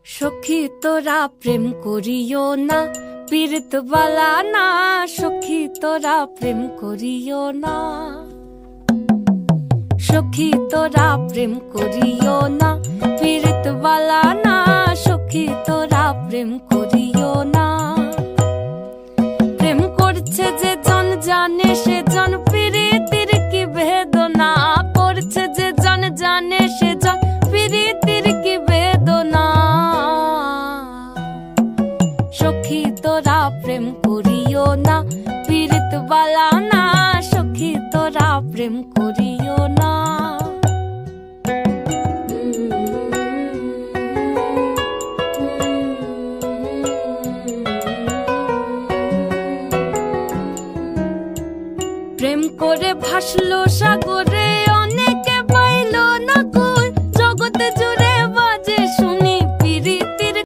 সখী তোরা প্রেম করিও না, পীড়িত বালা না। সখী তোরা প্রেম করিও না, সখী তোরা প্রেম করিও না, পীড়িত বালা না। সখী তোরা প্রেম করিও না। প্রেম করছে যে জন জানে সে জন, পীড়িতের কি বেদনা। পড়ছে যে জন জানে সে জন, পীড়িতের কি বেদনা। সখী তোরা প্রেম করিও না, পীড়িত বালা না। সখী তোরা প্রেম করিও না। প্রেম করে ভাসলো সাগরে,